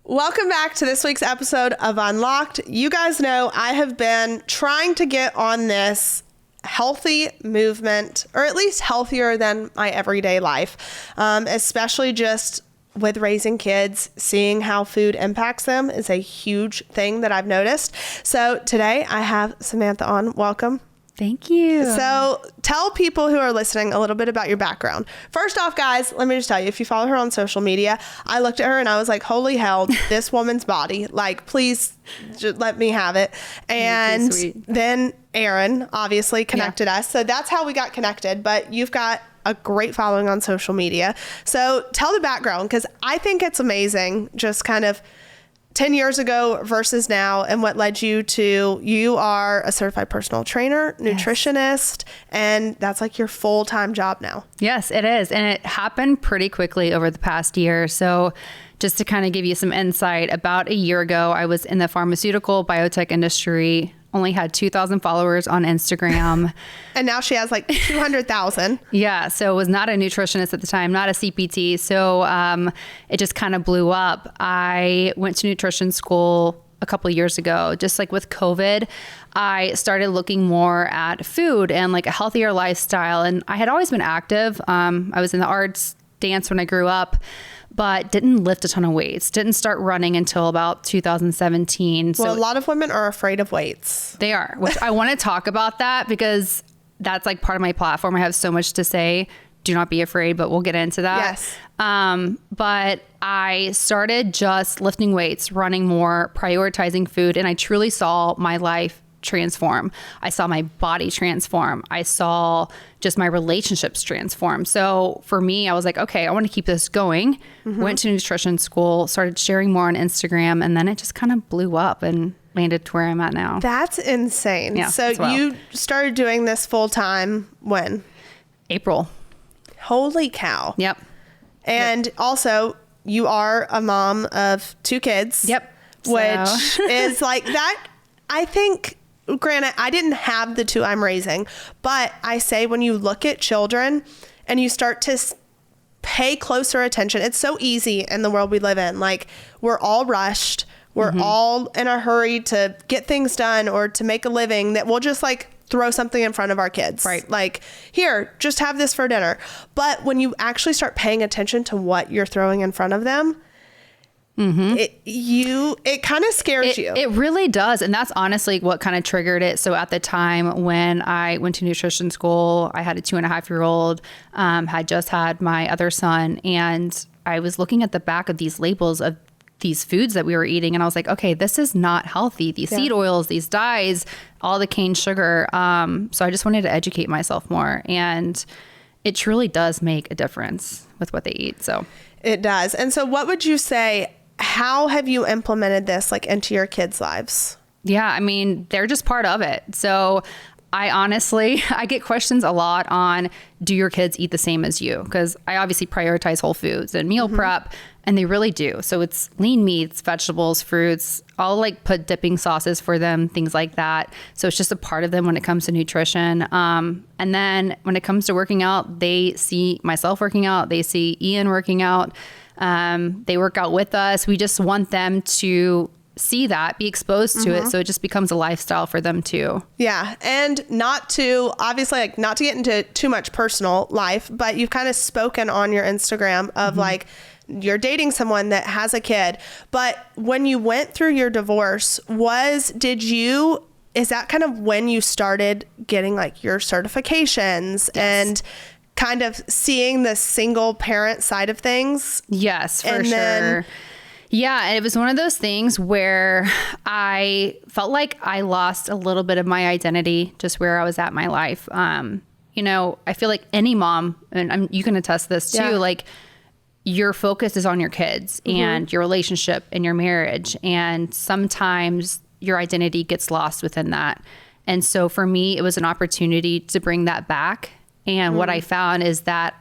Welcome back to this week's episode of Unlocked. You guys know I have been trying to get on this healthy movement, or at least healthier than my everyday life, especially just with raising kids. Seeing how food impacts them is a huge thing that I've noticed. So today I have Samantha on. Welcome. Thank you. So tell people who are listening a little bit about your background. First off, guys, let me just tell you, if you follow her on social media, I looked at her and I was like, holy hell, this woman's body, like, please just let me have it. And then Aaron obviously connected us. So that's how we got connected. But you've got a great following on social media. So tell the background, because I think it's amazing, just kind of 10 years ago versus now, and what led you to, you are a certified personal trainer, nutritionist, and that's like your full-time job now. Yes, it is. And it happened pretty quickly over the past year. So just to kind of give you some insight, about a year ago, I was in the pharmaceutical biotech industry, only had 2,000 followers on Instagram. And now she has like 200,000. Yeah. So was not a nutritionist at the time, not a CPT. So it just kind of blew up. I went to nutrition school a couple of years ago. Just like with COVID, I started looking more at food and like a healthier lifestyle. And I had always been active. I was in the arts, dance when I grew up, but didn't lift a ton of weights. Didn't start running until about 2017. Well, a lot of women are afraid of weights. They are, which I want to talk about that because that's like part of my platform. I have so much to say. Do not be afraid, but we'll get into that. Yes. But I started just lifting weights, running more, prioritizing food, and I truly saw my life transform. I saw my body transform. I saw just my relationships transform. So for me, I was like, okay, I want to keep this going. Went to nutrition school, started sharing more on Instagram, and then it just kind of blew up and landed to where I'm at now. That's insane. Yeah, so you started doing this full time when? April. Holy cow. Yep. And also you are a mom of 2 kids. Yep. Which is like that. I think, granted, I didn't have the 2 I'm raising, but I say when you look at children and you start to pay closer attention, it's so easy in the world we live in. Like, we're all rushed. We're all in a hurry to get things done or to make a living, that we'll just like throw something in front of our kids. Right. Like, here, just have this for dinner. But when you actually start paying attention to what you're throwing in front of them, it kind of scares you. It really does. And that's honestly what kind of triggered it. So at the time when I went to nutrition school, I had a 2.5-year-old, had just had my other son. And I was looking at the back of these labels of these foods that we were eating. And I was like, okay, this is not healthy. These seed oils, these dyes, all the cane sugar. So I just wanted to educate myself more. And it truly does make a difference with what they eat. So it does. And so what would you say, how have you implemented this like into your kids' lives? Yeah, I mean, they're just part of it. So I get questions a lot on, do your kids eat the same as you? Because I obviously prioritize whole foods and meal prep, and they really do. So it's lean meats, vegetables, fruits. I'll like put dipping sauces for them, things like that. So it's just a part of them when it comes to nutrition. And then when it comes to working out, they see myself working out. They see Ian working out. They work out with us. We just want them to see that, be exposed to it. So it just becomes a lifestyle for them too. Yeah. And not to get into too much personal life, but you've kind of spoken on your Instagram of like, you're dating someone that has a kid. But when you went through your divorce, is that kind of when you started getting like your certifications and kind of seeing the single parent side of things? Yes, for sure. Yeah, it was one of those things where I felt like I lost a little bit of my identity, just where I was at in my life. You know, I feel like any mom, and you can attest to this too, like your focus is on your kids and your relationship and your marriage. And sometimes your identity gets lost within that. And so for me, it was an opportunity to bring that back. And what I found is that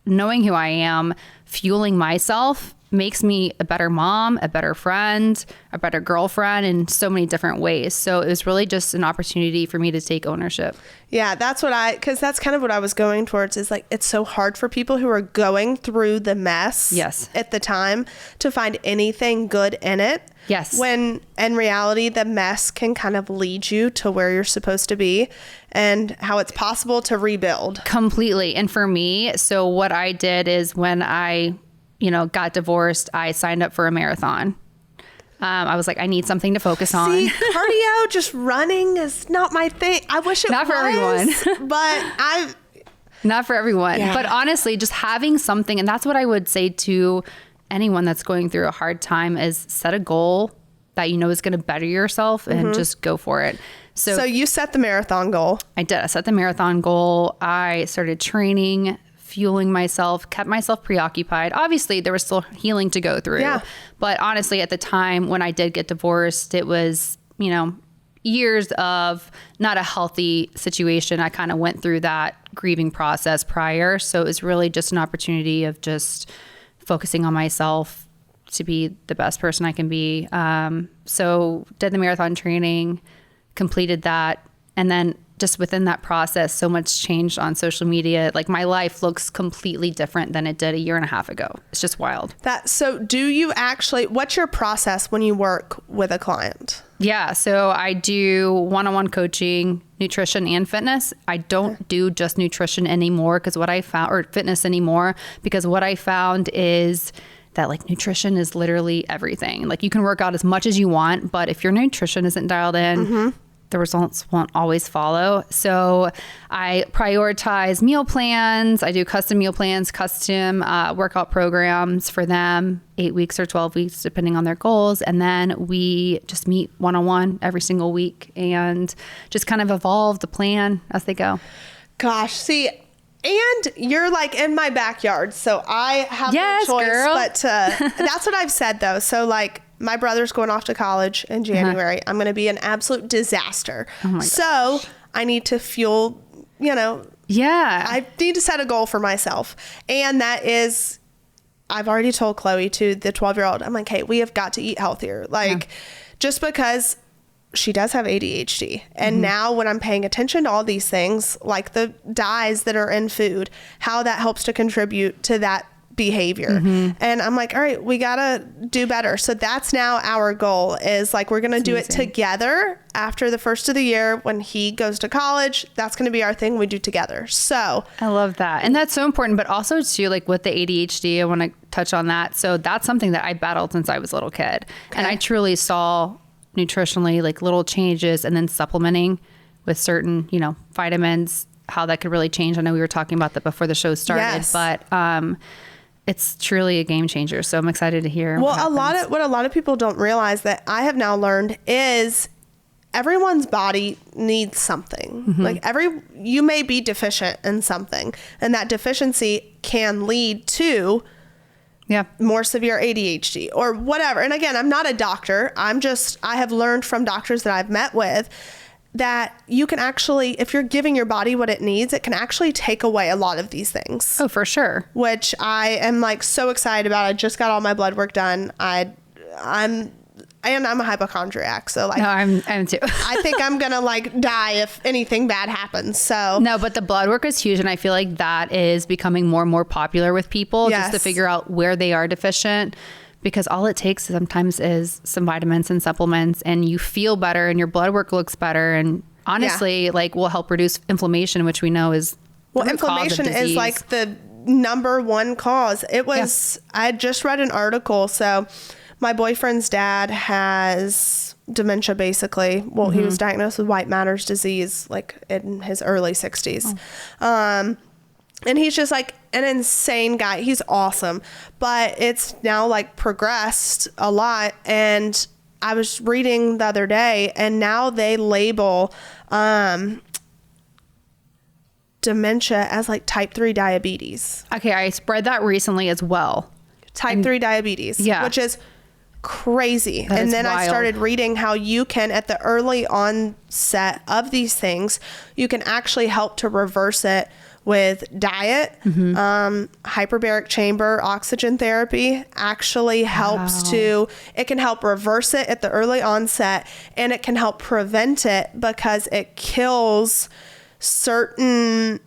knowing who I am, fueling myself makes me a better mom, a better friend, a better girlfriend in so many different ways. So it was really just an opportunity for me to take ownership. Yeah, that's because that's kind of what I was going towards, is like, it's so hard for people who are going through the mess at the time to find anything good in it. Yes. When in reality, the mess can kind of lead you to where you're supposed to be, and how it's possible to rebuild. Completely. And for me, so what I did is when I got divorced, I signed up for a marathon. I was like, I need something to focus on. See, cardio, just running is not my thing. I wish it was. Not for everyone. But Not for everyone. Yeah. But honestly, just having something, and that's what I would say to anyone that's going through a hard time, is set a goal that is going to better yourself and just go for it. So you set the marathon goal. I did. I set the marathon goal. I started training, fueling myself, kept myself preoccupied. Obviously, there was still healing to go through. Yeah. But honestly, at the time when I did get divorced, it was, years of not a healthy situation. I kind of went through that grieving process prior. So it was really just an opportunity of just focusing on myself to be the best person I can be. So did the marathon training, completed that, and then just within that process, so much changed on social media. Like, my life looks completely different than it did a year and a half ago. It's just wild. So do you actually, what's your process when you work with a client? Yeah. So I do one-on-one coaching, nutrition and fitness. I don't do just nutrition anymore or fitness anymore, because what I found is that like nutrition is literally everything. Like, you can work out as much as you want, but if your nutrition isn't dialed in, the results won't always follow. So I prioritize meal plans. I do custom meal plans, custom workout programs for them, 8 weeks or 12 weeks, depending on their goals. And then we just meet one-on-one every single week and just kind of evolve the plan as they go. Gosh, see, and you're like in my backyard, so I have no choice girl. but to, that's what I've said though. So like, my brother's going off to college in January. I'm going to be an absolute disaster. Oh my so I need to fuel, Yeah. I need to set a goal for myself. And that is, I've already told Chloe, to the 12-year-old, I'm like, hey, we have got to eat healthier. Like, just because she does have ADHD. And now when I'm paying attention to all these things, like the dyes that are in food, how that helps to contribute to that behavior. And I'm like, all right, we gotta do better. So that's now our goal, is like, we're gonna do it together after the first of the year. When he goes to college, that's gonna be our thing we do together. So I love that. And that's so important. But also too, like with the ADHD, I want to touch on that. So that's something that I battled since I was a little kid. And I truly saw nutritionally like little changes, and then supplementing with certain, vitamins, how that could really change. I know we were talking about that before the show started, but it's truly a game changer. So I'm excited to hear. Well, what a lot of people don't realize that I have now learned is everyone's body needs something. Like you may be deficient in something, and that deficiency can lead to more severe ADHD or whatever. And again, I'm not a doctor. I have learned from doctors that I've met with that you can actually, if you're giving your body what it needs, it can actually take away a lot of these things. Oh, for sure. Which I am like so excited about. I just got all my blood work done. I'm a hypochondriac, so like, no, I'm too. I think I'm gonna like die if anything bad happens. So no, but the blood work is huge, and I feel like that is becoming more and more popular with people, just to figure out where they are deficient. Because all it takes sometimes is some vitamins and supplements, and you feel better and your blood work looks better. And honestly, like, will help reduce inflammation, which we know is inflammation is like the number one cause. It was, I had just read an article. So my boyfriend's dad has dementia, basically. Well, he was diagnosed with white matter's disease, like in his early 60s. And he's just like an insane guy. He's awesome. But it's now like progressed a lot. And I was reading the other day, and now they label dementia as like type 3 diabetes. Okay, I spread that recently as well. Type 3 diabetes, which is crazy. And then I started reading how you can, at the early onset of these things, you can actually help to reverse it with diet. Hyperbaric chamber oxygen therapy actually helps it can help reverse it at the early onset, and it can help prevent it because it kills certain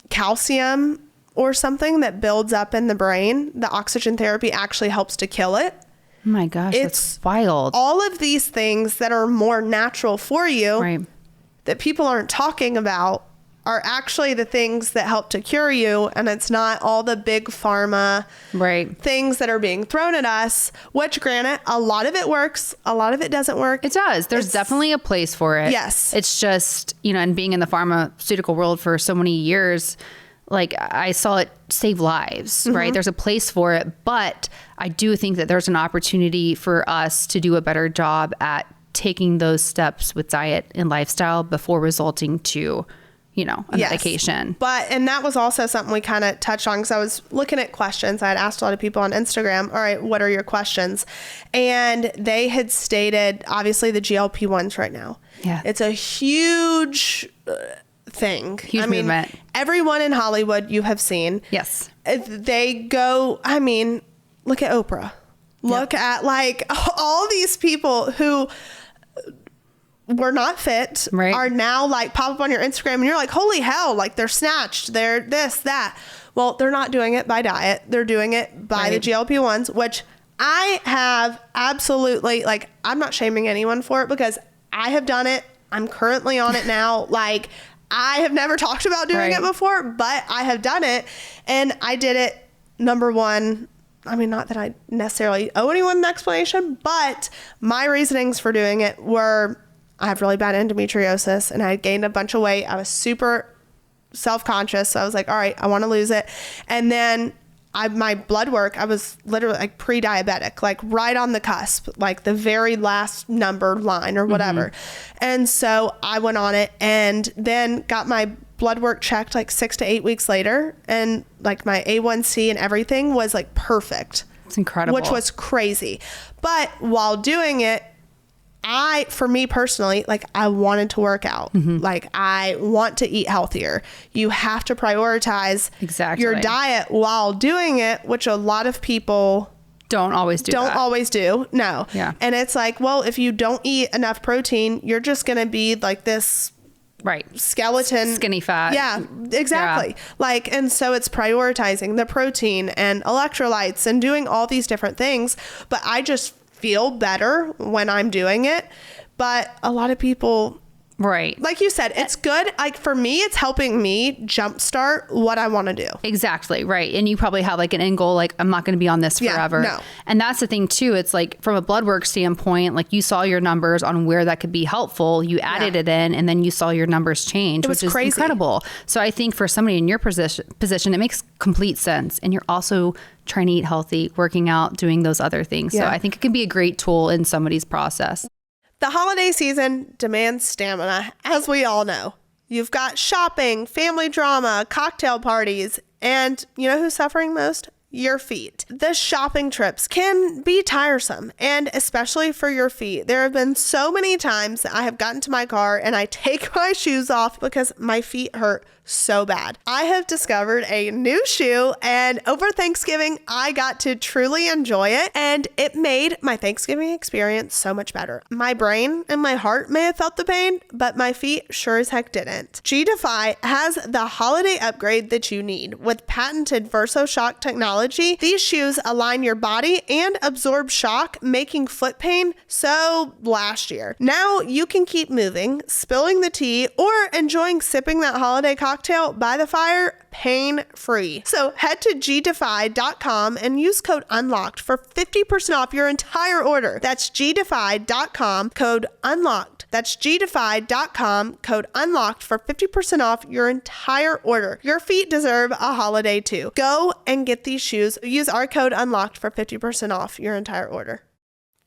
calcium or something that builds up in the brain. The oxygen therapy actually helps to kill it. Oh my gosh, that's wild. All of these things that are more natural for you that people aren't talking about are actually the things that help to cure you. And it's not all the big pharma things that are being thrown at us, which granted, a lot of it works. A lot of it doesn't work. It does. There's definitely a place for it. Yes. It's just, and being in the pharmaceutical world for so many years, like I saw it save lives, right? There's a place for it, but I do think that there's an opportunity for us to do a better job at taking those steps with diet and lifestyle before resulting to, a medication. And that was also something we kind of touched on because I was looking at questions. I had asked a lot of people on Instagram, all right, what are your questions? And they had stated, obviously the GLP-1s right now. Yeah. It's a huge thing. Huge movement. Everyone in Hollywood you have seen. Yes. They go, look at Oprah. Look at all these people who were not fit are now pop up on your Instagram and you're like, holy hell, they're snatched. They're this, that. Well, they're not doing it by diet. They're doing it by the GLP-1s, which I have absolutely, I'm not shaming anyone for it because I have done it. I'm currently on it now. I have never talked about doing it before, but I have done it. And I did it, number one, not that I necessarily owe anyone an explanation, but my reasonings for doing it were, I have really bad endometriosis and I had gained a bunch of weight. I was super self-conscious. So I was like, all right, I want to lose it. And then my blood work, I was literally pre-diabetic, right on the cusp, the very last number line or whatever. And so I went on it and then got my blood work checked 6 to 8 weeks later. And my A1C and everything was perfect. It's incredible. Which was crazy. But while doing it, for me personally, I wanted to work out. I want to eat healthier. You have to prioritize your diet while doing it, which a lot of people don't always do. No. Yeah. And it's well, if you don't eat enough protein, you're just going to be this skeleton, skinny fat. Yeah, exactly. And so it's prioritizing the protein and electrolytes and doing all these different things. But I just feel better when I'm doing it. But a lot of people, like you said, it's good. For me, it's helping me jumpstart what I want to do. Exactly. Right. And you probably have an end goal, I'm not going to be on this forever. No. And that's the thing too. It's from a blood work standpoint, you saw your numbers on where that could be helpful. You added it in and then you saw your numbers change, which is crazy. Incredible. So I think for somebody in your position, it makes complete sense. And you're also trying to eat healthy, working out, doing those other things. So I think it can be a great tool in somebody's process. The holiday season demands stamina, as we all know. You've got shopping, family drama, cocktail parties, and you know who's suffering most? Your feet. The shopping trips can be tiresome, and especially for your feet. There have been so many times that I have gotten to my car and I take my shoes off because my feet hurt so bad. I have discovered a new shoe, and over Thanksgiving, I got to truly enjoy it, and it made my Thanksgiving experience so much better. My brain and my heart may have felt the pain, but my feet sure as heck didn't. G-Defy has the holiday upgrade that you need. With patented VersoShock technology, these shoes align your body and absorb shock, making foot pain so last year. Now you can keep moving, spilling the tea, or enjoying sipping that holiday cocktail by the fire pain-free. So head to gdefy.com and use code UNLOCKED for 50% off your entire order. That's gdefy.com, code UNLOCKED. That's gdefy.com, code UNLOCKED for 50% off your entire order. Your feet deserve a holiday too. Go and get these shoes. Use our code UNLOCKED for 50% off your entire order.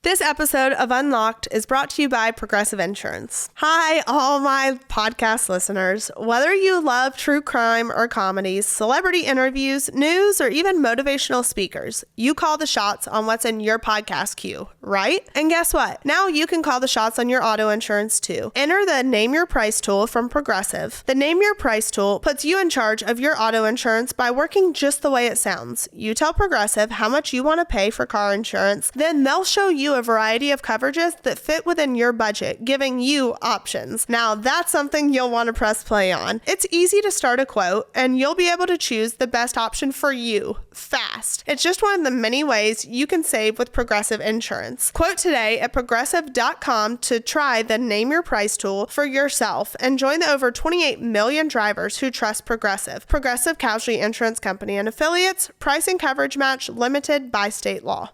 This episode of Unlocked is brought to you by Progressive Insurance. Hi, all my podcast listeners. Whether you love true crime or comedies, celebrity interviews, news, or even motivational speakers, you call the shots on what's in your podcast queue, right? And guess what? Now you can call the shots on your auto insurance too. Enter the Name Your Price tool from Progressive. The Name Your Price tool puts you in charge of your auto insurance by working just the way it sounds. You tell Progressive how much you want to pay for car insurance, then they'll show you a variety of coverages that fit within your budget, giving you options. Now that's something you'll want to press play on. It's easy to start a quote, and you'll be able to choose the best option for you fast. It's just one of the many ways you can save with Progressive Insurance. Quote today at progressive.com to try the Name Your Price tool for yourself and join the over 28 million drivers who trust Progressive. Progressive Casualty Insurance Company and affiliates. Price and coverage match limited by state law.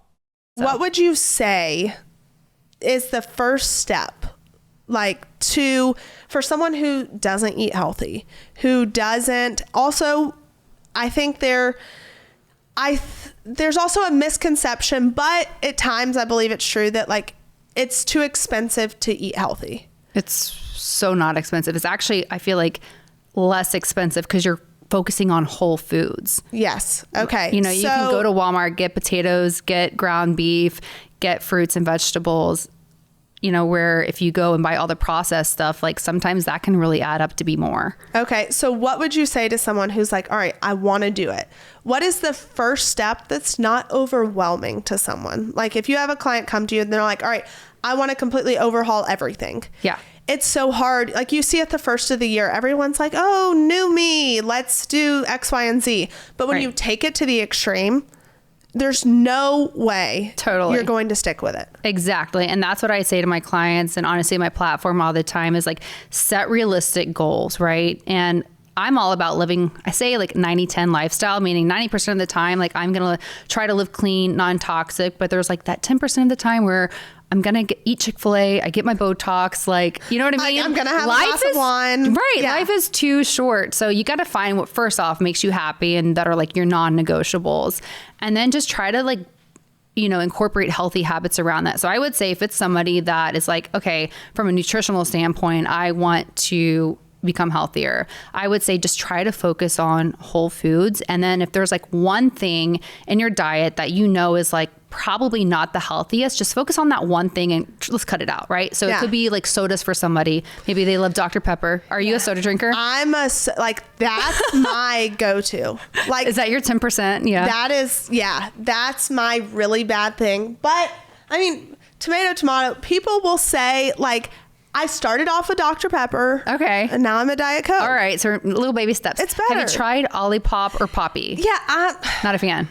So, what would you say is the first step, for someone who doesn't eat healthy, who doesn't also, I think there's also a misconception, but at times I believe it's true that it's too expensive to eat healthy. It's so not expensive. It's actually, I feel like, less expensive because you're focusing on whole foods. Yes. Okay. You can go to Walmart, get potatoes, get ground beef, get fruits and vegetables, where if you go and buy all the processed stuff, sometimes that can really add up to be more. Okay. So what would you say to someone who's like, all right, I want to do it? What is the first step that's not overwhelming to someone? If you have a client come to you and they're like, all right, I want to completely overhaul everything. Yeah. It's so hard. You see at the first of the year, everyone's like, oh, new me, let's do X, Y, and Z. But when you take it to the extreme, there's no way you're going to stick with it. Exactly. And that's what I say to my clients. And honestly, my platform all the time is set realistic goals, right? And I'm all about living, I say 90-10 lifestyle, meaning 90% of the time, I'm going to try to live clean, non-toxic, but there's that 10% of the time where I'm going to eat Chick-fil-A, I get my Botox, you know what I mean? I'm going to have a glass of wine. Right. Yeah. Life is too short. So you got to find what first off makes you happy and that are your non-negotiables. And then just try to incorporate healthy habits around that. So I would say if it's somebody that is okay, from a nutritional standpoint, I want to become healthier, I would say just try to focus on whole foods. And then if there's one thing in your diet that is probably not the healthiest, just focus on that one thing and let's cut it out, right? So it could be sodas for somebody. Maybe they love Dr. Pepper. Are you a soda drinker? I'm that's my go-to. Is that your 10%? Yeah. That is, that's my really bad thing. But I mean, tomato, people will say I started off with Dr. Pepper. Okay. And now I'm a Diet Coke. All right. So little baby steps. It's better. Have you tried Olipop or Poppy? Yeah. Not a fan.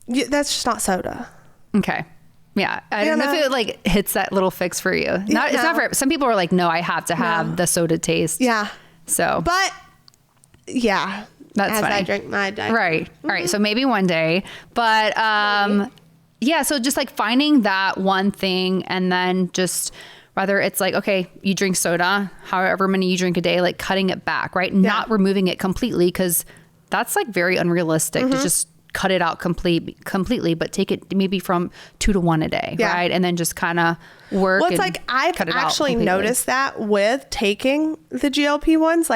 That's just not soda. Okay. Yeah. I don't know if it hits that little fix for you. It's not for, some people are no, I have to have the soda taste. Yeah. So. But yeah. That's as funny. I drink my Diet. Right. Mm-hmm. All right. So maybe one day, but yeah. So just finding that one thing and then just whether it's okay, you drink soda, however many you drink a day, cutting it back, right? Yeah. Not removing it completely because that's very unrealistic to just cut it out completely, but take it maybe from 2 to 1 a day, right? And then just kind of work. Well, it's I've actually noticed that with taking the GLP ones,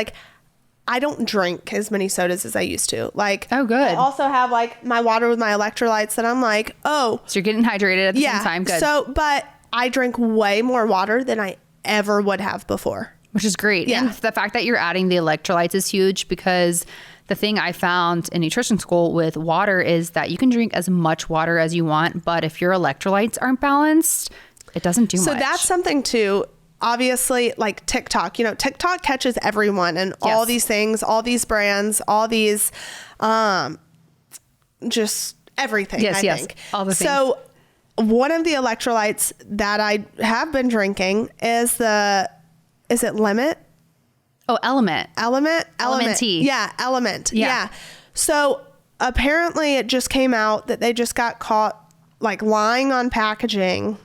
I don't drink as many sodas as I used to. Oh, good. I also have my water with my electrolytes that I'm so you're getting hydrated at the same time. Good. So, but I drink way more water than I ever would have before. Which is great. Yeah. And the fact that you're adding the electrolytes is huge because the thing I found in nutrition school with water is that you can drink as much water as you want, but if your electrolytes aren't balanced, it doesn't do much. So that's something too. Obviously, TikTok, TikTok catches everyone and all these things, all these brands, all these, just everything, I think. All the things. So one of the electrolytes that I have been drinking is is it Limit? Oh, Element. Element T. Yeah, Element. Yeah. So apparently it just came out that they just got caught lying on packaging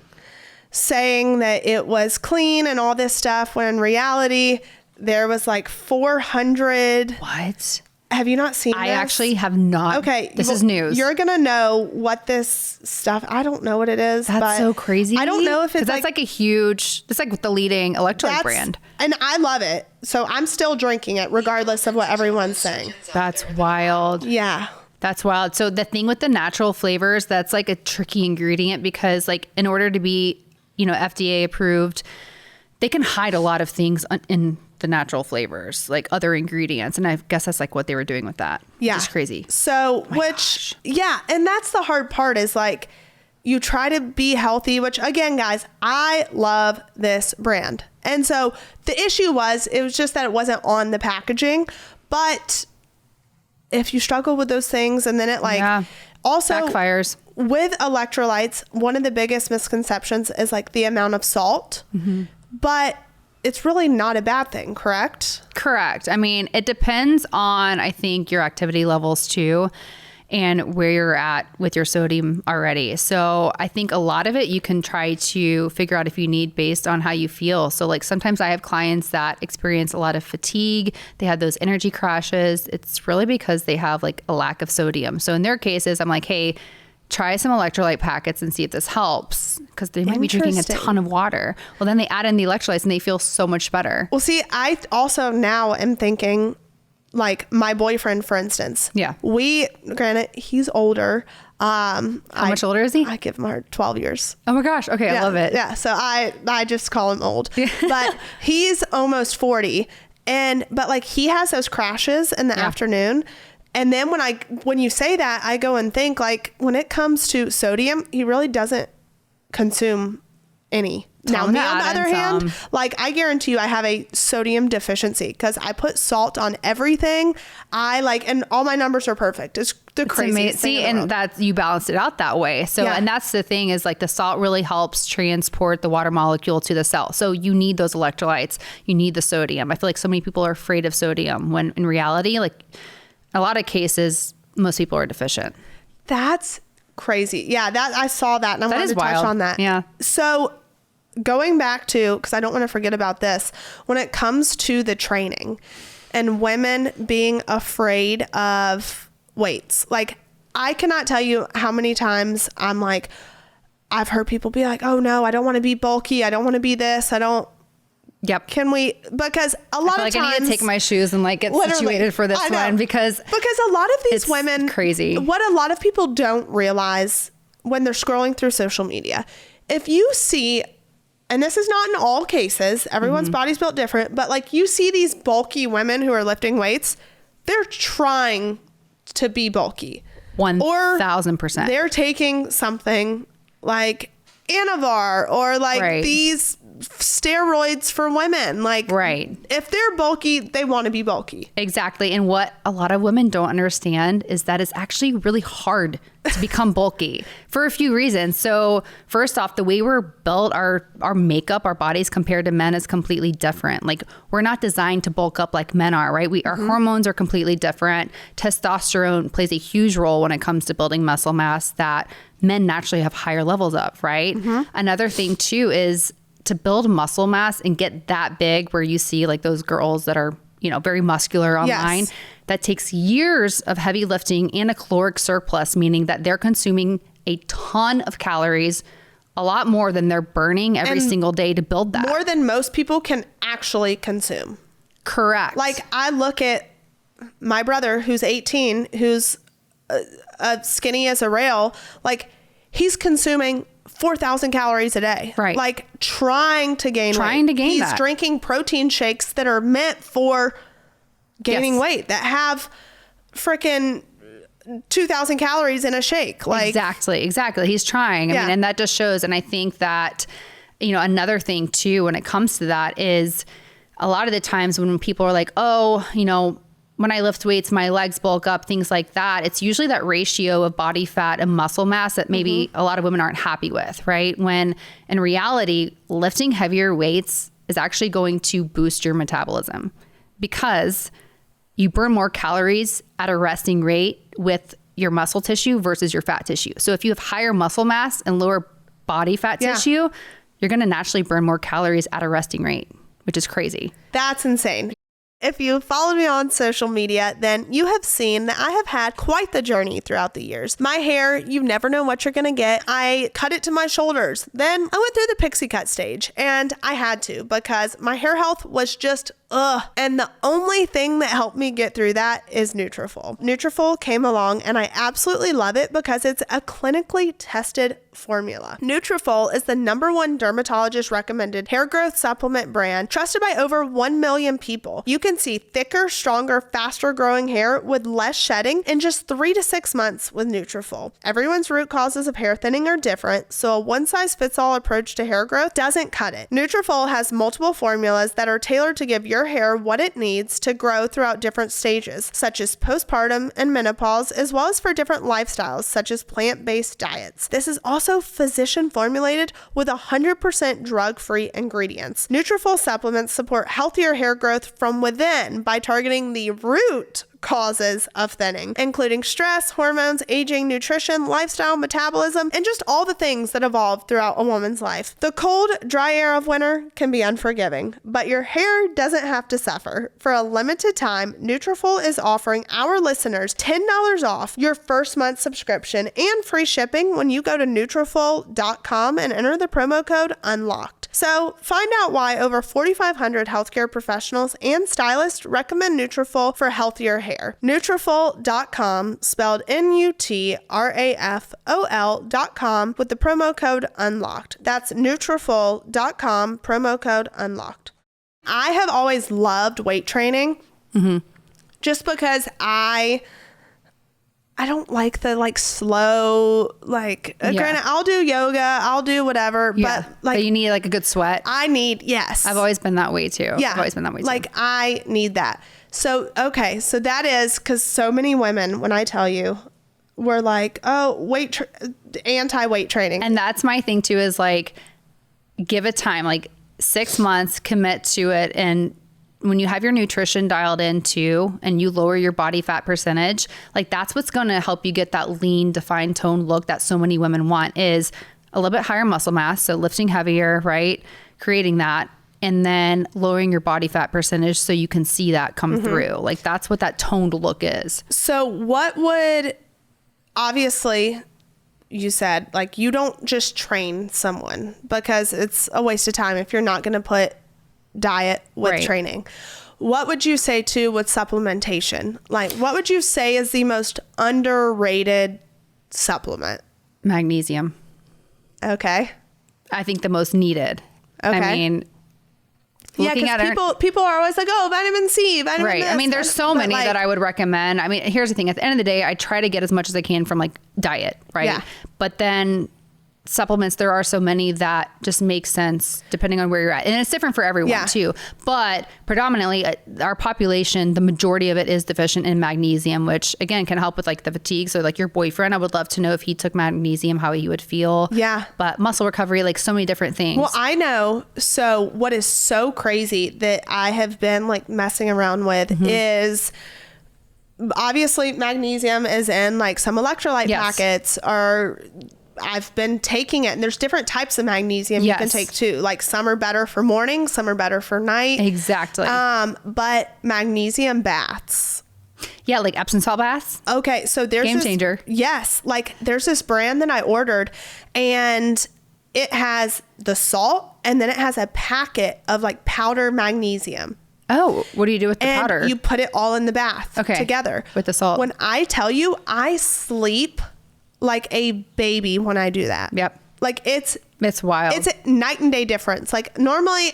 saying that it was clean and all this stuff when in reality there was 400 what Have you not seen I this? actually have not. Okay. This is news. You're going to know what this stuff, I don't know what it is. That's but so crazy. I don't know if it's that's like a huge, that's like the leading electrolyte brand. And I love it. So I'm still drinking it regardless of what everyone's saying. That's wild. Yeah. That's wild. So the thing with the natural flavors, that's like a tricky ingredient because like in order to be, FDA approved, they can hide a lot of things in the natural flavors, like other ingredients. And I guess that's like what they were doing with that. Yeah. It's crazy. So, yeah. And that's the hard part is like, you try to be healthy, which again, guys, I love this brand. And so the issue it was just that it wasn't on the packaging, but if you struggle with those things and then it also backfires with electrolytes, one of the biggest misconceptions is like the amount of salt, but it's really not a bad thing, correct? Correct. I mean, it depends on, I think, your activity levels too, and where you're at with your sodium already. So I think a lot of it you can try to figure out if you need based on how you feel. So like sometimes I have clients that experience a lot of fatigue. They have those energy crashes. It's really because they have like a lack of sodium. So in their cases, I'm like, hey, try some electrolyte packets and see if this helps because they might be drinking a ton of water. Well, then they add in the electrolytes and they feel so much better. Well, see, I also now am thinking like my boyfriend, for instance. Yeah. Granted, he's older. How much older is he? I give him 12 years. Oh my gosh. Okay. Yeah, I love it. Yeah. So I just call him old, but he's almost 40. But like he has those crashes in the afternoon. And then when you say that, I go and think like when it comes to sodium, he really doesn't consume any. Now, me on the other hand, like I guarantee you I have a sodium deficiency because I put salt on everything. And all my numbers are perfect. It's the craziest thing in the world. That you balanced it out that way. So, and that's the thing is like the salt really helps transport the water molecule to the cell. So you need those electrolytes. You need the sodium. I feel like so many people are afraid of sodium when in reality, like a lot of cases, most people are deficient. That's crazy. Yeah, I saw that and I wanted to touch on that. Yeah. So going back to, because I don't want to forget about this, when it comes to the training and women being afraid of weights, like I cannot tell you how many times I'm like, I've heard people be like, oh no, I don't want to be bulky. I don't want to be this. Yep. Can we, because a lot of like times I need to take my shoes and like get situated for this one because a lot of these women, crazy. What a lot of people don't realize when they're scrolling through social media, if you see, and this is not in all cases, everyone's body's built different, but like you see these bulky women who are lifting weights, they're trying to be bulky. 1,000%. They're taking something like Anavar or like these steroids for women. Like, if they're bulky, they want to be bulky. Exactly. And what a lot of women don't understand is that it's actually really hard to become bulky for a few reasons. So first off, the way we're built, our makeup, our bodies compared to men is completely different. Like we're not designed to bulk up like men are, right? Our hormones are completely different. Testosterone plays a huge role when it comes to building muscle mass that men naturally have higher levels of, right? Another thing too is to build muscle mass and get that big where you see like those girls that are, very muscular online, that takes years of heavy lifting and a caloric surplus, meaning that they're consuming a ton of calories, a lot more than they're burning every single day to build that. More than most people can actually consume. Correct. Like I look at my brother who's 18, who's skinny as a rail, like he's consuming 4,000 calories a day. Right. Like trying to gain weight. He's drinking protein shakes that are meant for gaining weight that have freaking 2,000 calories in a shake. Like Exactly. He's trying. I mean, and that just shows. And I think that, another thing too, when it comes to that is a lot of the times when people are like, oh, when I lift weights, my legs bulk up, things like that. It's usually that ratio of body fat and muscle mass that maybe a lot of women aren't happy with, right? When in reality, lifting heavier weights is actually going to boost your metabolism because you burn more calories at a resting rate with your muscle tissue versus your fat tissue. So if you have higher muscle mass and lower body fat tissue, you're going to naturally burn more calories at a resting rate, which is crazy. That's insane. If you followed me on social media, then you have seen that I have had quite the journey throughout the years. My hair, you never know what you're going to get. I cut it to my shoulders. Then I went through the pixie cut stage, and I had to because my hair health was just and the only thing that helped me get through that is Nutrafol. Nutrafol came along and I absolutely love it because it's a clinically tested formula. Nutrafol is the #1 dermatologist recommended hair growth supplement brand trusted by over 1 million people. You can see thicker, stronger, faster growing hair with less shedding in just 3 to 6 months with Nutrafol. Everyone's root causes of hair thinning are different, so a one-size-fits-all approach to hair growth doesn't cut it. Nutrafol has multiple formulas that are tailored to give your hair what it needs to grow throughout different stages, such as postpartum and menopause, as well as for different lifestyles, such as plant-based diets. This is also physician formulated with 100% drug-free ingredients. Nutrafol supplements support healthier hair growth from within by targeting the root causes of thinning, including stress, hormones, aging, nutrition, lifestyle, metabolism, and just all the things that evolve throughout a woman's life. The cold, dry air of winter can be unforgiving, but your hair doesn't have to suffer. For a limited time, Nutrafol is offering our listeners $10 off your first month subscription and free shipping when you go to Nutrafol.com and enter the promo code UNLOCKED. So find out why over 4,500 healthcare professionals and stylists recommend Nutrafol for healthier hair. Nutrafol.com, spelled Nutrafol.com with the promo code UNLOCKED. That's Nutrafol.com, promo code UNLOCKED. I have always loved weight training just because I don't like the slow, granted, I'll do yoga, I'll do whatever, but you need a good sweat. Yes. I've always been that way too. Yeah. I've always been that way too. I need that. So, okay. So that is because so many women, when I tell you, were like, oh, anti-weight training. And that's my thing too, is give it time, 6 months, commit to it. And when you have your nutrition dialed in too, and you lower your body fat percentage, that's what's going to help you get that lean, defined, toned look that so many women want, is a little bit higher muscle mass. So lifting heavier, right? Creating that, and then lowering your body fat percentage so you can see that come through. That's what that toned look is. So what would, obviously, you said, you don't just train someone because it's a waste of time if you're not going to put diet with training. What would you say too with supplementation? What would you say is the most underrated supplement? Magnesium. Okay. I think the most needed. Okay. I mean, because people are always like, oh, vitamin C, vitamin this, I mean, there's so many that I would recommend. I mean, here's the thing. At the end of the day, I try to get as much as I can from diet, right? Yeah. But then supplements, there are so many that just make sense depending on where you're at. And it's different for everyone too. But predominantly our population, the majority of it is deficient in magnesium, which again can help with the fatigue. So your boyfriend, I would love to know if he took magnesium, how he would feel. Yeah. But muscle recovery, so many different things. Well, I know. So what is so crazy that I have been messing around with is obviously magnesium is in some electrolyte packets, or I've been taking it, and there's different types of magnesium you can take too. Some are better for morning, some are better for night. Exactly. But magnesium baths. Yeah, Epsom salt baths. Okay, so there's game changer. Yes, there's this brand that I ordered, and it has the salt, and then it has a packet of powder magnesium. Oh, what do you do with the powder? You put it all in the bath together with the salt. When I tell you, I sleep like a baby when I do that. Yep. It's wild. It's a night and day difference. Normally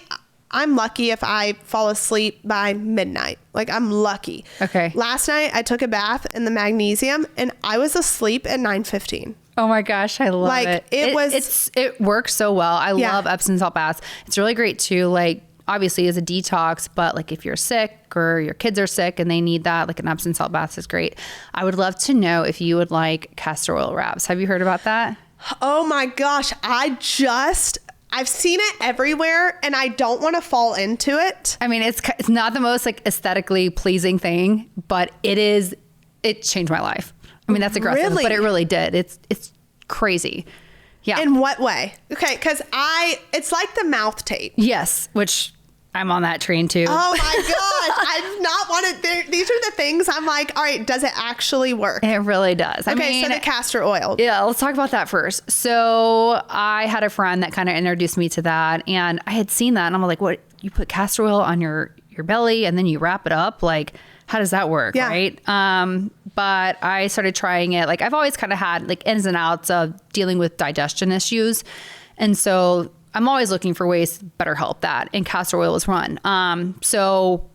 I'm lucky if I fall asleep by midnight. I'm lucky. Okay. Last night I took a bath in the magnesium and I was asleep at 9:15. Oh my gosh, I love it. It works so well. I love Epsom salt baths. It's really great too. Obviously as a detox, but if you're sick or your kids are sick and they need that, an Epsom salt bath is great. I would love to know if you would like castor oil wraps. Have you heard about that? Oh my gosh. I've seen it everywhere and I don't want to fall into it. I mean, it's not the most aesthetically pleasing thing, but it changed my life. I mean, that's aggressive, really? But it really did. It's crazy. Yeah. In what way? Okay, because it's like the mouth tape. Yes, which I'm on that train too. Oh my gosh. I do not want it. These are the things I'm like, all right, does it actually work? It really does. Okay, so the castor oil. Yeah, let's talk about that first. So I had a friend that kind of introduced me to that, and I had seen that, and I'm like, what? You put castor oil on your belly and then you wrap it up? Like, how does that work? Yeah. Right. But I started trying it. Like, I've always kind of had like ins and outs of dealing with digestion issues. And so I'm always looking for ways to better help that. And castor oil was one. So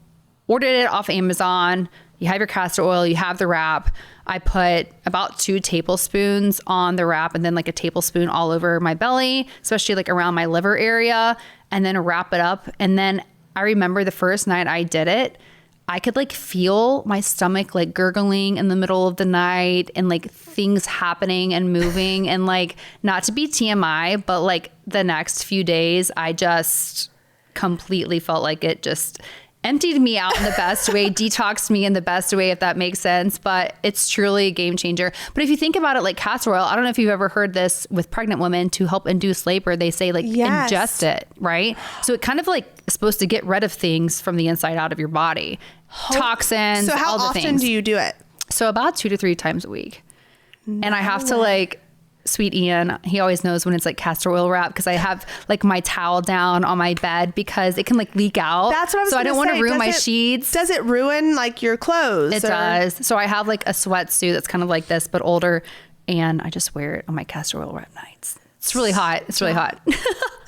ordered it off Amazon. You have your castor oil, you have the wrap. I put about 2 tablespoons on the wrap and then like a tablespoon all over my belly, especially like around my liver area, and then wrap it up. And then I remember the first night I did it, I could like feel my stomach like gurgling in the middle of the night and like things happening and moving and like, not to be TMI, but like the next few days, I just completely felt like it just emptied me out in the best way, detoxed me in the best way, if that makes sense. But it's truly a game changer. But if you think about it, like castor oil, I don't know if you've ever heard this with pregnant women to help induce labor, they say like ingest it, right? So it kind of like is supposed to get rid of things from the inside out of your body. Toxins, so how all the often things. do you do it? So about 2 to 3 times a week. And I have to like, sweet Ian, he always knows when it's like castor oil wrap, because I have like my towel down on my bed because it can like leak out. That's what I was So I don't want to ruin my sheets. Does it ruin like your clothes? It does. So I have like a sweatsuit that's kind of like this, but older, and I just wear it on my castor oil wrap nights. It's really hot. It's really hot.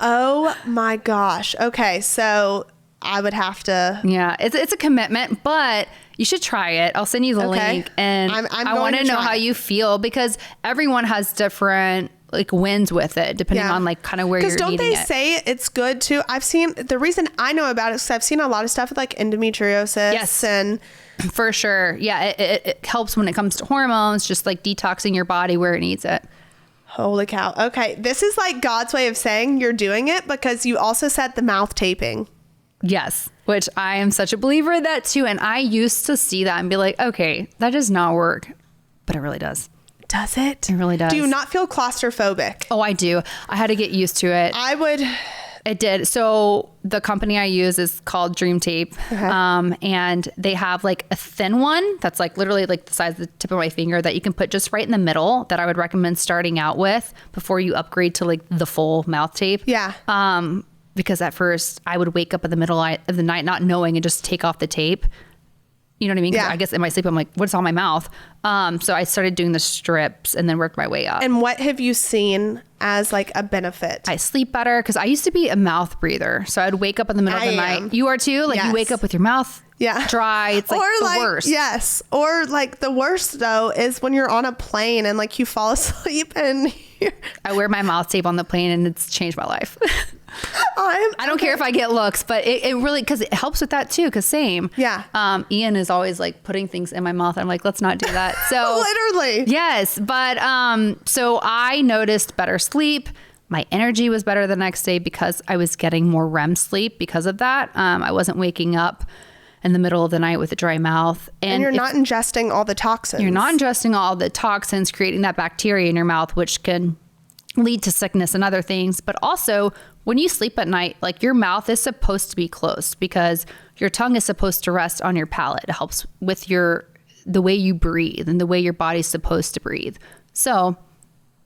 Oh my gosh. Okay. So I would have to. Yeah, it's a commitment, but you should try it. I'll send you the link, and I want to know how you feel, because everyone has different like wins with it, depending on like kind of where you're eating it. Because don't they say it's good too? I've seen, the reason I know about it is because I've seen a lot of stuff with like endometriosis. Yes. And for sure. Yeah, it helps when it comes to hormones, just like detoxing your body where it needs it. Holy cow. Okay, this is like God's way of saying you're doing it, because you also said the mouth taping. Yes, which I am such a believer in that too. And I used to see that and be like, okay, that does not work. But it really does. Does it? It really does. Do you not feel claustrophobic? Oh, I do. I had to get used to it. I would. It did. So the company I use is called Dream Tape. Okay. And they have like a thin one that's like literally like the size of the tip of my finger that you can put just right in the middle, that I would recommend starting out with before you upgrade to like the full mouth tape. Yeah. Because at first I would wake up in the middle of the night not knowing and just take off the tape. You know what I mean? 'Cause I guess in my sleep, I'm like, what's on my mouth? So I started doing the strips and then worked my way up. And what have you seen as like a benefit? I sleep better, because I used to be a mouth breather. So I'd wake up in the middle of the night. You are too? Like you wake up with your mouth dry. It's like the worst. Yes. Or like the worst though is when you're on a plane and like you fall asleep and I wear my mouth tape on the plane, and it's changed my life. I don't care if I get looks, but it really, because it helps with that too, because same. Yeah. Ian is always like putting things in my mouth. I'm like, let's not do that. So literally. Yes. But so I noticed better sleep. My energy was better the next day because I was getting more REM sleep because of that. I wasn't waking up in the middle of the night with a dry mouth. And you're not ingesting all the toxins. You're not ingesting all the toxins, creating that bacteria in your mouth, which can lead to sickness and other things. But also, when you sleep at night, like your mouth is supposed to be closed, because your tongue is supposed to rest on your palate. It helps with the way you breathe and the way your body's supposed to breathe. So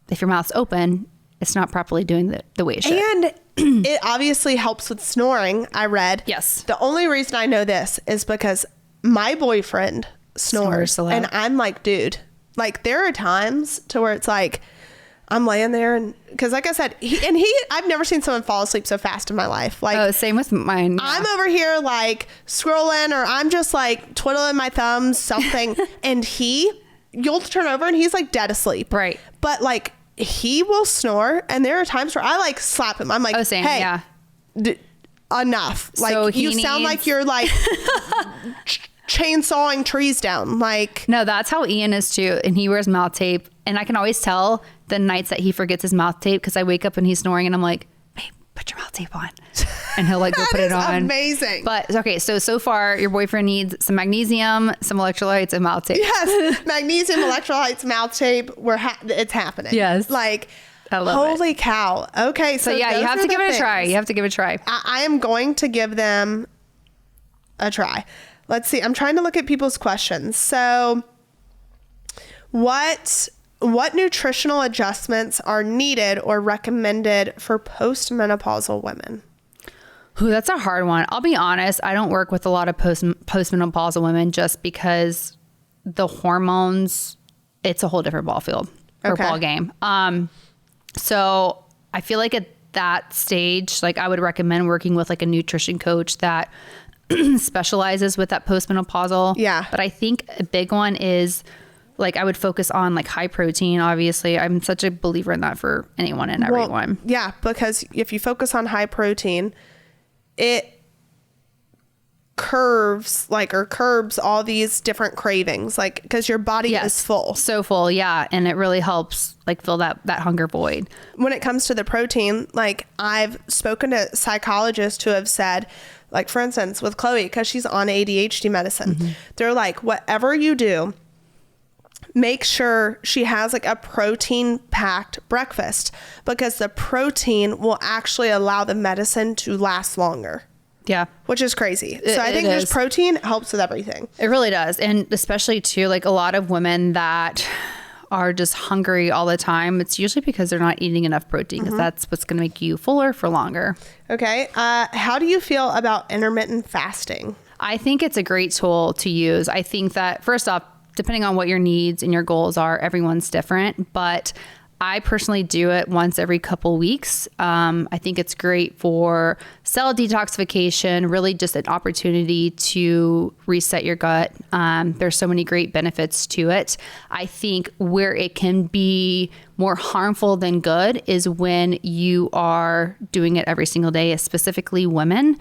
if your mouth's open, it's not properly doing the way it should. And it obviously helps with snoring, I read. Yes. The only reason I know this is because my boyfriend snores and I'm like, dude, like there are times to where it's like, I'm laying there, and because like I said, I've never seen someone fall asleep so fast in my life. Like, same with mine. Yeah. I'm over here like scrolling, or I'm just like twiddling my thumbs, something, and you'll turn over and he's like dead asleep. Right. But like he will snore, and there are times where I like slap him. I'm like, same. hey, Yeah. Enough. Like So you sound like you're like chainsawing trees down. Like, no, that's how Ian is too. And he wears mouth tape. And I can always tell the nights that he forgets his mouth tape, because I wake up and he's snoring and I'm like, babe, put your mouth tape on. And he'll like go put it on. Amazing. But okay, so far your boyfriend needs some magnesium, some electrolytes, and mouth tape. Yes. Magnesium, electrolytes, mouth tape. It's happening. Yes. Like, I love it. Holy cow. Okay. So yeah, you have to give it a try. You have to give it a try. I am going to give them a try. Let's see. I'm trying to look at people's questions. So what nutritional adjustments are needed or recommended for postmenopausal women? Ooh, that's a hard one. I'll be honest. I don't work with a lot of postmenopausal women just because the hormones, it's a whole different ball field or ball game. So I feel like at that stage, like I would recommend working with like a nutrition coach that specializes with that postmenopausal. Yeah. But I think a big one is like I would focus on like high protein. Obviously, I'm such a believer in that for anyone and everyone. Yeah, because if you focus on high protein, it curbs all these different cravings, like because your body is full. So full, yeah. And it really helps like fill that hunger void. When it comes to the protein, like I've spoken to psychologists who have said, like for instance, with Chloe, because she's on ADHD medicine, they're like, whatever you do, make sure she has like a protein packed breakfast because the protein will actually allow the medicine to last longer. Yeah. Which is crazy. So I think just protein helps with everything. It really does. And especially too, like a lot of women that are just hungry all the time, it's usually because they're not eating enough protein because that's what's going to make you fuller for longer. Okay. How do you feel about intermittent fasting? I think it's a great tool to use. I think that first off, depending on what your needs and your goals are, everyone's different, but I personally do it once every couple weeks. I think it's great for cell detoxification, really just an opportunity to reset your gut. There's so many great benefits to it. I think where it can be more harmful than good is when you are doing it every single day, specifically women.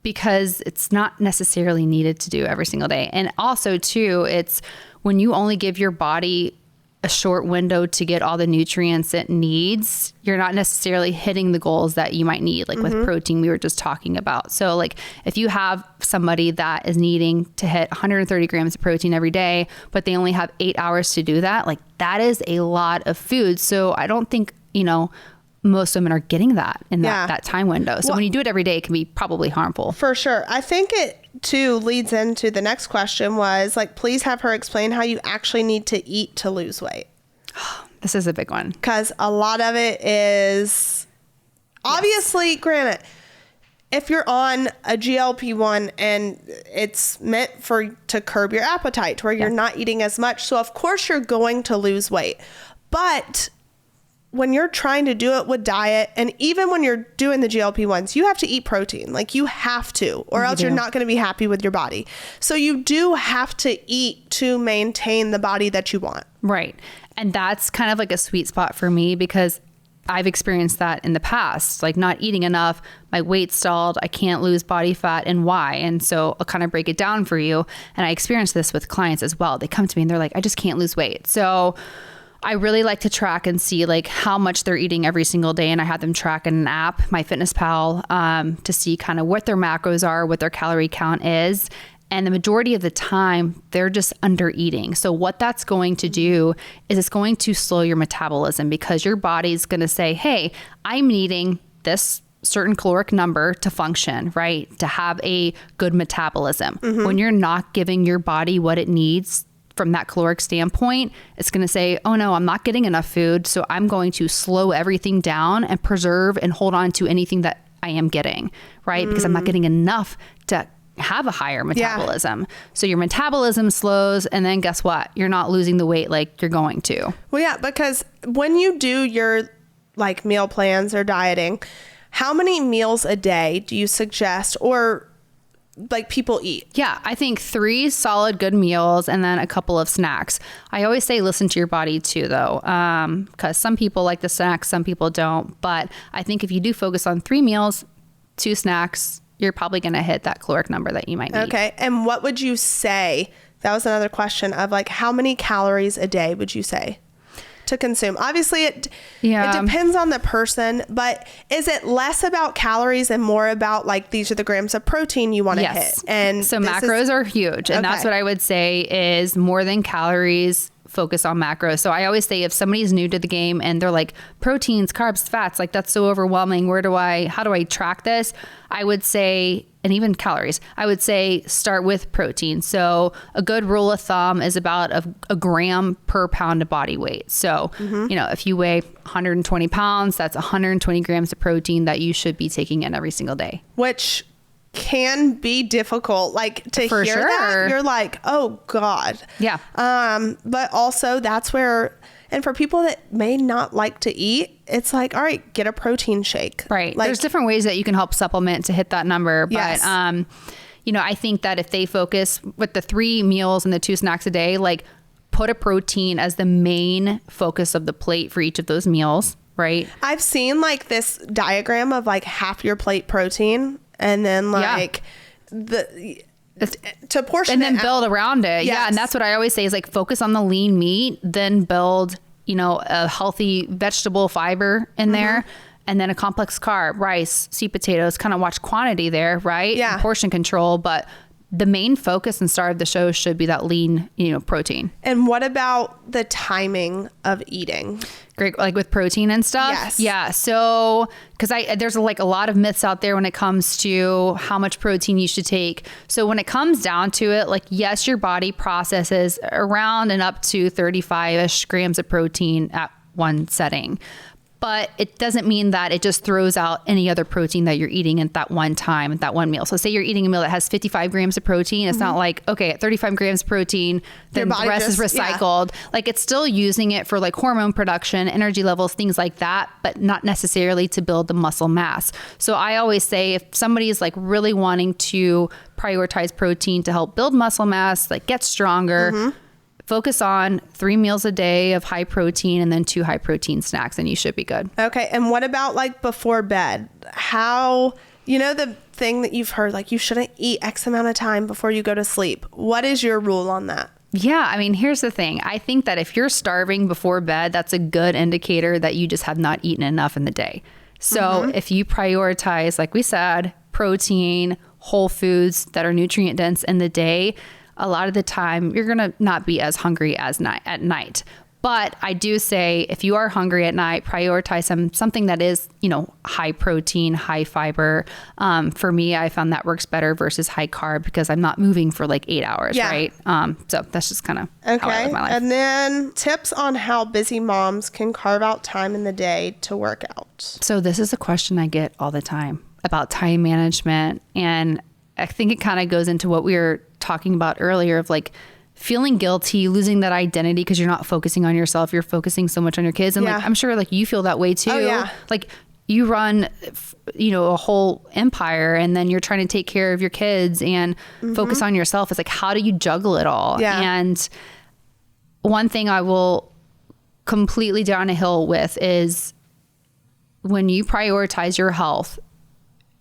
Because it's not necessarily needed to do every single day. And also too, it's when you only give your body a short window to get all the nutrients it needs, you're not necessarily hitting the goals that you might need, like with protein we were just talking about. So like if you have somebody that is needing to hit 130 grams of protein every day, but they only have 8 hours to do that, like that is a lot of food. So I don't think, most women are getting that in that time window. So when you do it every day, it can be probably harmful. For sure. I think it too leads into the next question was like, please have her explain how you actually need to eat to lose weight. This is a big one. Because a lot of it is obviously, granted, if you're on a GLP-1 and it's meant to curb your appetite to where you're not eating as much. So of course you're going to lose weight. But when you're trying to do it with diet, and even when you're doing the GLP-1s, you have to eat protein. Like you have to, or else you're not going to be happy with your body. So you do have to eat to maintain the body that you want. Right. And that's kind of like a sweet spot for me because I've experienced that in the past, like not eating enough, my weight stalled, I can't lose body fat, and why? And so I'll kind of break it down for you. And I experienced this with clients as well. They come to me and they're like, I just can't lose weight. So I really like to track and see like how much they're eating every single day. And I have them track in an app, MyFitnessPal, to see kind of what their macros are, what their calorie count is. And the majority of the time, they're just under eating. So what that's going to do is it's going to slow your metabolism because your body's going to say, hey, I'm needing this certain caloric number to function, right? To have a good metabolism. When you're not giving your body what it needs from that caloric standpoint, it's going to say, oh no, I'm not getting enough food. So I'm going to slow everything down and preserve and hold on to anything that I am getting, right? Because I'm not getting enough to have a higher metabolism. So your metabolism slows, and then guess what? You're not losing the weight like you're going to. Well, yeah, because when you do your like meal plans or dieting, how many meals a day do you suggest or like people eat? Yeah, I think 3 solid good meals and then a couple of snacks. I always say listen to your body too though, because some people like the snacks, some people don't. But I think if you do focus on 3 meals, 2 snacks, you're probably going to hit that caloric number that you might need. Okay. And what would you say? That was another question of like, how many calories a day would you say to consume? Obviously it depends on the person, but is it less about calories and more about like, these are the grams of protein you want to hit? And so macros are huge. And that's what I would say is more than calories. focus on macros. So I always say if somebody's new to the game and they're like proteins, carbs, fats, like that's so overwhelming. How do I track this? I would say, and even calories, I would say start with protein. So a good rule of thumb is about a gram per pound of body weight. So, if you weigh 120 pounds, that's 120 grams of protein that you should be taking in every single day. Which can be difficult, like to For hear sure. that you're like, oh God. Yeah. But also that's where, and for people that may not like to eat, it's like, all right, get a protein shake. Right. Like, There's different ways that you can help supplement to hit that number. But, Yes. I think that if they focus with the 3 meals and the 2 snacks a day, like put a protein as the main focus of the plate for each of those meals. Right. I've seen like this diagram of like half your plate protein and then like to portion and then it build out. around it. Yes. Yeah. And that's what I always say is like focus on the lean meat, then build, a healthy vegetable fiber in there. And then a complex carb, rice, sweet potatoes, kind of watch quantity there, right? Yeah. And portion control. But the main focus and start of the show should be that lean, protein. And what about the timing of eating? Great, like with protein and stuff. Yes. Yeah. So, because there's like a lot of myths out there when it comes to how much protein you should take. So when it comes down to it, like, yes, your body processes around and up to 35-ish grams of protein at one setting. But it doesn't mean that it just throws out any other protein that you're eating at that one time, at that one meal. So say you're eating a meal that has 55 grams of protein. It's not like, okay, at 35 grams of protein, then the rest is recycled. Yeah. Like it's still using it for like hormone production, energy levels, things like that, but not necessarily to build the muscle mass. So I always say if somebody is like really wanting to prioritize protein to help build muscle mass, like get stronger, focus on 3 meals a day of high protein and then 2 high protein snacks and you should be good. Okay. And what about like before bed? How, the thing that you've heard, like you shouldn't eat X amount of time before you go to sleep. What is your rule on that? Yeah. I mean, here's the thing. I think that if you're starving before bed, that's a good indicator that you just have not eaten enough in the day. So if you prioritize, like we said, protein, whole foods that are nutrient dense in the day, a lot of the time you're going to not be as hungry as at night. But I do say if you are hungry at night, prioritize something that is, high protein, high fiber. For me, I found that works better versus high carb because I'm not moving for like 8 hours, right? So that's just kind of how I live my life. And then tips on how busy moms can carve out time in the day to work out. So this is a question I get all the time about time management. And I think it kind of goes into what we were talking about earlier of like feeling guilty, losing that identity because you're not focusing on yourself. You're focusing so much on your kids. And like, I'm sure like you feel that way too. Oh, yeah. Like you run, a whole empire and then you're trying to take care of your kids and focus on yourself. It's like, how do you juggle it all? Yeah. And one thing I will completely down a hill with is when you prioritize your health,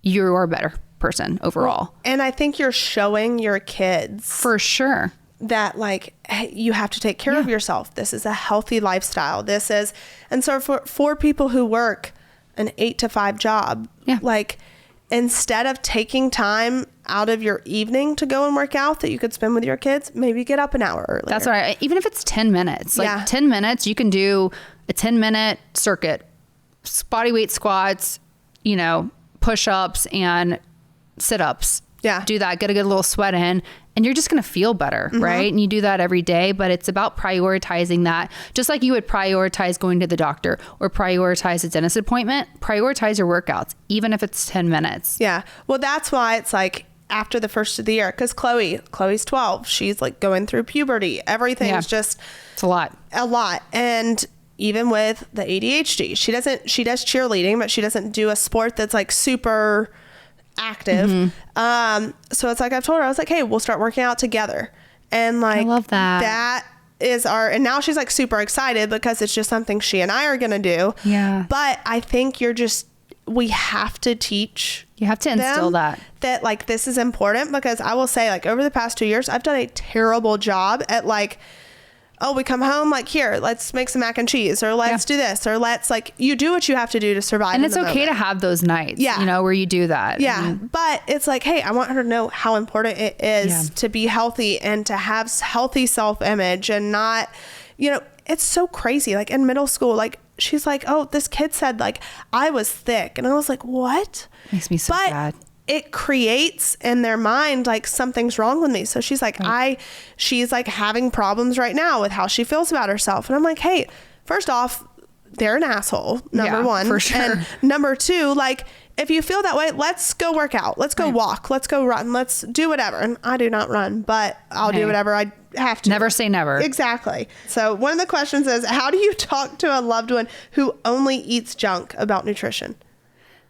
you are a better person overall. And I think you're showing your kids for sure that like, hey, you have to take care of yourself. This is a healthy lifestyle. And so for people who work an 8 to 5 job, like instead of taking time out of your evening to go and work out that you could spend with your kids, maybe get up an hour earlier. That's right. Even if it's 10 minutes, like 10 minutes, you can do a 10-minute circuit, body weight squats, push-ups and sit-ups. Yeah. Do that, get a good little sweat in, and you're just going to feel better, right? And you do that every day, but it's about prioritizing that. Just like you would prioritize going to the doctor or prioritize a dentist appointment, prioritize your workouts, even if it's 10 minutes. Yeah. Well, that's why it's like after the first of the year, because Chloe's 12. She's like going through puberty. Everything's just... It's a lot. And even with the ADHD, she does cheerleading, but she doesn't do a sport that's like super active. So it's like I've told her, I was like, hey, we'll start working out together. And like, I love that. That is and now she's like super excited because it's just something she and I are going to do. Yeah. But I think we have to teach. You have to instill that like this is important, because I will say like over the past 2 years, I've done a terrible job at like, oh, we come home, like, here, let's make some mac and cheese, or let's do this, or let's like, you do what you have to do to survive. And it's okay to have those nights, where you do that. Yeah. But it's like, hey, I want her to know how important it is to be healthy and to have healthy self-image and not you know, it's so crazy. Like in middle school, like she's like, oh, this kid said like I was thick. And I was like, what? Makes me so sad. It creates in their mind like something's wrong with me. So she's like, she's like having problems right now with how she feels about herself. And I'm like, hey, first off, they're an asshole, number one. For sure. And number two, like, if you feel that way, let's go work out. Let's go walk. Let's go run. Let's do whatever. And I do not run, but I'll do whatever I have to. Never say never. Exactly. So one of the questions is, how do you talk to a loved one who only eats junk about nutrition?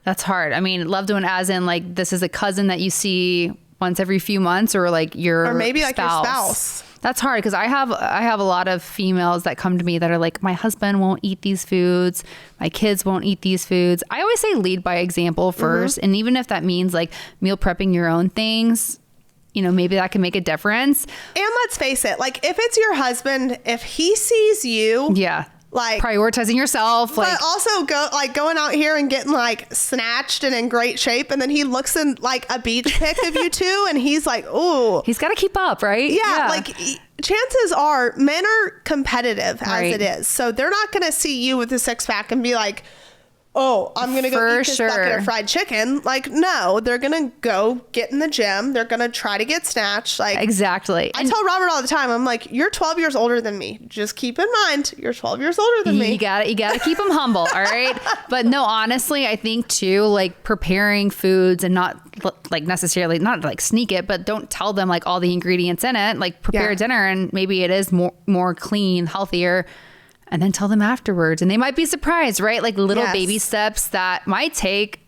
That's hard. I mean, loved one as in like this is a cousin that you see once every few months, or like your maybe spouse. Like your spouse. That's hard because I have a lot of females that come to me that are like, my husband won't eat these foods, my kids won't eat these foods. I always say lead by example first, and even if that means like meal prepping your own things, you know, maybe that can make a difference. And let's face it, like if it's your husband, if he sees you, like prioritizing yourself, but like also going out here and getting like snatched and in great shape, and then he looks in like a beach pic of you two, and he's like, "Ooh, he's got to keep up, right?" Yeah, like chances are men are competitive as it is, so they're not going to see you with a six pack and be like, oh, I'm going to go eat this bucket of fried chicken. Like, no, they're going to go get in the gym. They're going to try to get snatched. Like, exactly. I tell Robert all the time, I'm like, you're 12 years older than me. Just keep in mind, you're 12 years older than me. You got to keep them humble. All right. But no, honestly, I think too, like preparing foods and not like necessarily, not like sneak it, but don't tell them like all the ingredients in it, like prepare dinner and maybe it is more clean, healthier. And then tell them afterwards. And they might be surprised, right? Like little baby steps that might take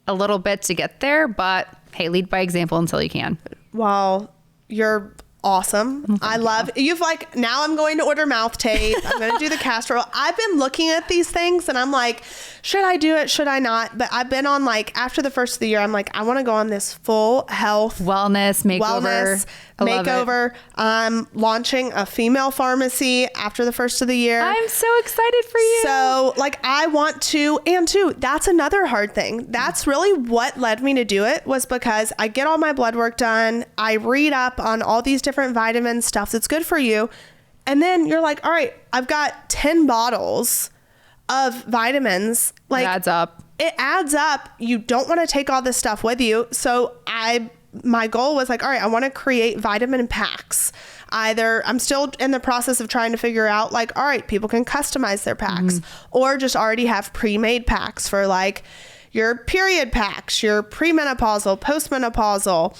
a little bit to get there. But hey, lead by example until you can. Well, you're awesome. I love you've like, now I'm going to order mouth tape. I'm going to do the castor oil. I've been looking at these things and I'm like, should I do it? Should I not? But I've been on like, after the first of the year, I'm like, I want to go on this full health wellness makeover. I'm launching a female pharmacy after the first of the year. I'm so excited for you. So like I want to, and too, that's another hard thing. That's really what led me to do it, was because I get all my blood work done. I read up on all these different vitamins, stuff that's good for you. And then you're like, all right, I've got 10 bottles of vitamins. Like, it adds up. You don't want to take all this stuff with you. So my goal was like, all right, I want to create vitamin packs. I'm still in the process of trying to figure out like, all right, people can customize their packs or just already have pre-made packs for like your period packs, your premenopausal, postmenopausal,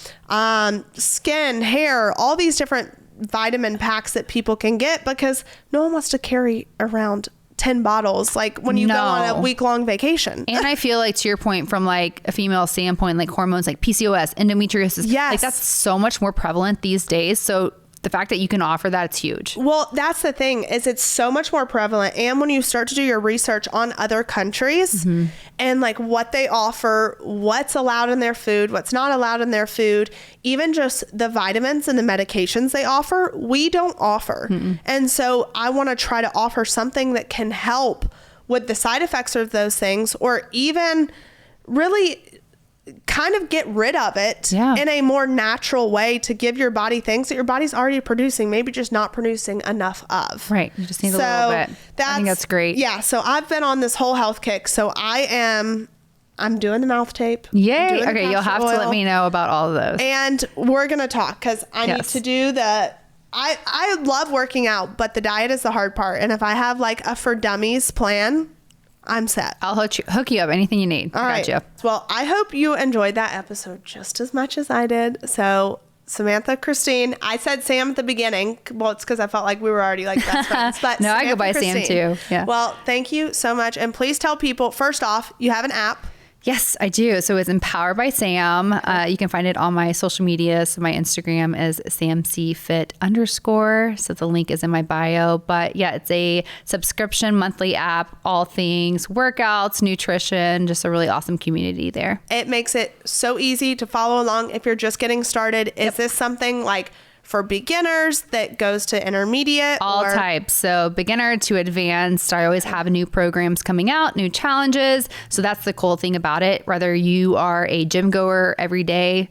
skin, hair, all these different vitamin packs that people can get, because no one wants to carry around 10 bottles like when you go on a week-long vacation. And I feel like, to your point, from like a female standpoint, like hormones like PCOS, endometriosis, like that's so much more prevalent these days. So the fact that you can offer that, it's huge. Well, that's the thing, is it's so much more prevalent. And when you start to do your research on other countries and like what they offer, what's allowed in their food, what's not allowed in their food, even just the vitamins and the medications they offer, we don't offer. And so I want to try to offer something that can help with the side effects of those things, or even really kind of get rid of it in a more natural way, to give your body things that your body's already producing, maybe just not producing enough of. Right. You just need a little bit. I think that's great. Yeah. So I've been on this whole health kick. So I'm doing the mouth tape. Yay. Okay. You'll have to let me know about all of those. And we're going to talk, because I need to do I love working out, but the diet is the hard part. And if I have like a for dummies plan, I'm set. I'll hook you up. Anything you need. All right. Gotcha. Well, I hope you enjoyed that episode just as much as I did. So Samantha, Christine, I said Sam at the beginning. Well, it's because I felt like we were already like best friends. But no, Samantha, I go by Christine. Sam too. Yeah. Well, thank you so much. And please tell people, first off, you have an app. Yes, I do. So it's Empowered by Sam. You can find it on my social media. So my Instagram is samcfit_. So the link is in my bio. But yeah, it's a subscription monthly app, all things workouts, nutrition, just a really awesome community there. It makes it so easy to follow along if you're just getting started. Is this something like for beginners that goes to intermediate? All types. So beginner to advanced. I always have new programs coming out, new challenges. So that's the cool thing about it. Whether you are a gym goer every day,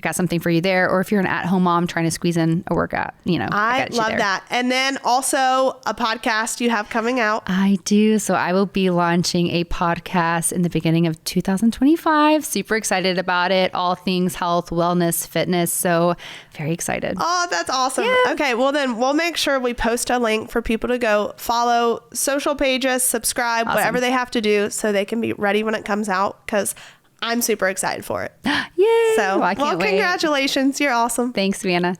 got something for you there. Or if you're an at-home mom trying to squeeze in a workout, I love that. And then also a podcast you have coming out. I do. So I will be launching a podcast in the beginning of 2025. Super excited about it. All things health, wellness, fitness. So very excited. Oh, that's awesome. Yeah. Okay. Well, then we'll make sure we post a link for people to go follow social pages, subscribe, whatever they have to do so they can be ready when it comes out, because I'm super excited for it. Yay. So, I can't wait. Congratulations. You're awesome. Thanks, Savannah.